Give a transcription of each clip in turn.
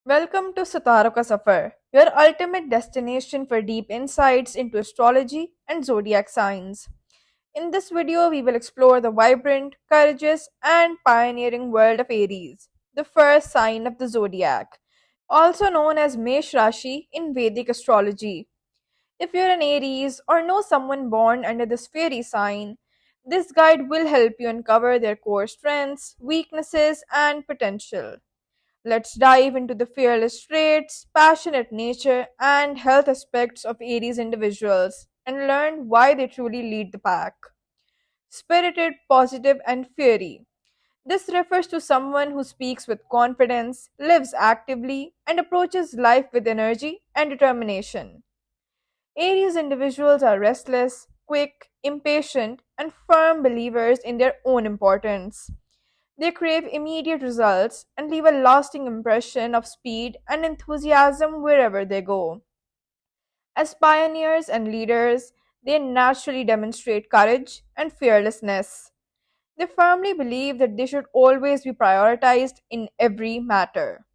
Welcome to Satara Ka Safar, your ultimate destination for deep insights into astrology and zodiac signs. In this video, we will explore the vibrant, courageous, and pioneering world of Aries, the first sign of the zodiac, also known as Mesh Rashi in Vedic astrology. If you're an Aries or know someone born under this fairy sign, this guide will help you uncover their core strengths, weaknesses, and potential. Let's dive into the fearless traits, passionate nature, and health aspects of Aries individuals and learn why they truly lead the pack. Spirited, positive, and fiery. This refers to someone who speaks with confidence, lives actively, and approaches life with energy and determination. Aries individuals are restless, quick, impatient, and firm believers in their own importance. They crave immediate results and leave a lasting impression of speed and enthusiasm wherever they go. As pioneers and leaders, they naturally demonstrate courage and fearlessness. They firmly believe that they should always be prioritized in every matter.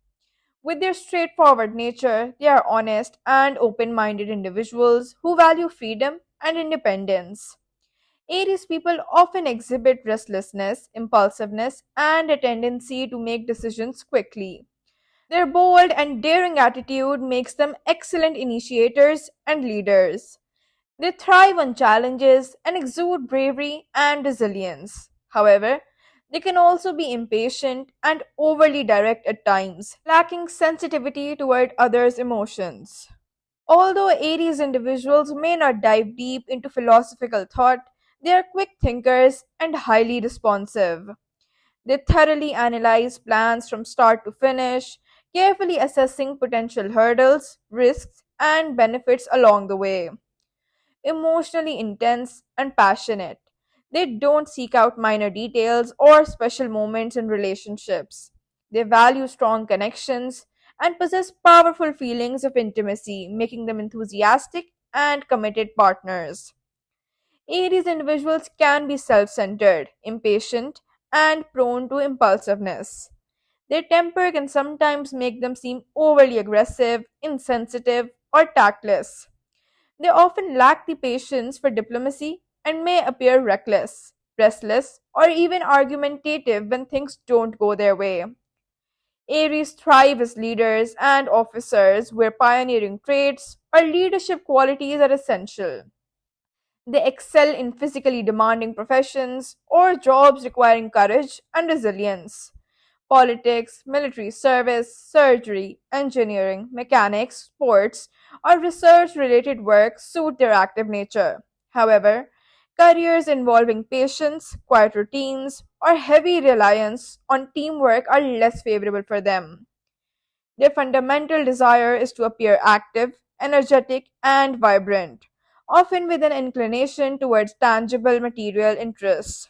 With their straightforward nature, they are honest and open minded individuals who value freedom and independence. Aries people often exhibit restlessness, impulsiveness, and a tendency to make decisions quickly. Their bold and daring attitude makes them excellent initiators and leaders. They thrive on challenges and exude bravery and resilience. However, they can also be impatient and overly direct at times, lacking sensitivity toward others' emotions. Although Aries individuals may not dive deep into philosophical thought, they are quick thinkers and highly responsive. They thoroughly analyze plans from start to finish, carefully assessing potential hurdles, risks, and benefits along the way. Emotionally intense and passionate, they don't seek out minor details or special moments in relationships. They value strong connections and possess powerful feelings of intimacy, making them enthusiastic and committed partners. Aries individuals can be self centered, impatient, and prone to impulsiveness. Their temper can sometimes make them seem overly aggressive, insensitive, or tactless. They often lack the patience for diplomacy and may appear reckless, restless, or even argumentative when things don't go their way. Aries thrive as leaders and officers where pioneering traits or leadership qualities are essential. They excel in physically demanding professions or jobs requiring courage and resilience. Politics, military service, surgery, engineering, mechanics, sports, or research related work suit their active nature. However, careers involving patience, quiet routines, or heavy reliance on teamwork are less favorable for them. Their fundamental desire is to appear active, energetic, and vibrant, often with an inclination towards tangible material interests.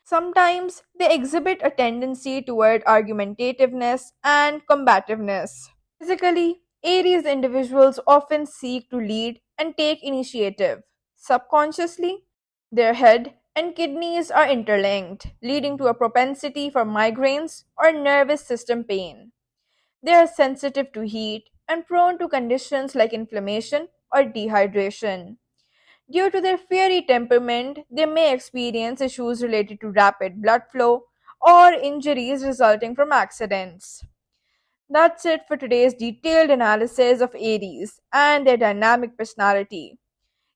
Sometimes they exhibit a tendency toward argumentativeness and combativeness. Physically, Aries individuals often seek to lead and take initiative. Subconsciously, their head and kidneys are interlinked, leading to a propensity for migraines or nervous system pain. They are sensitive to heat and prone to conditions like inflammation or dehydration. Due to their fiery temperament, they may experience issues related to rapid blood flow or injuries resulting from accidents. That's it for today's detailed analysis of Aries and their dynamic personality.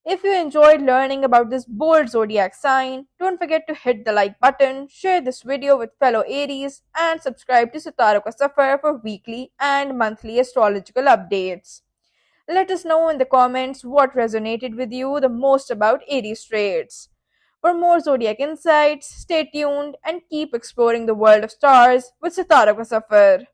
If you enjoyed learning about this bold zodiac sign, don't forget to hit the like button, share this video with fellow Aries, and subscribe to Sitaro Ka Safar for weekly and monthly astrological updates. Let us know in the comments what resonated with you the most about Aries traits. For more zodiac insights, stay tuned and keep exploring the world of stars with Sitara Ka Safar.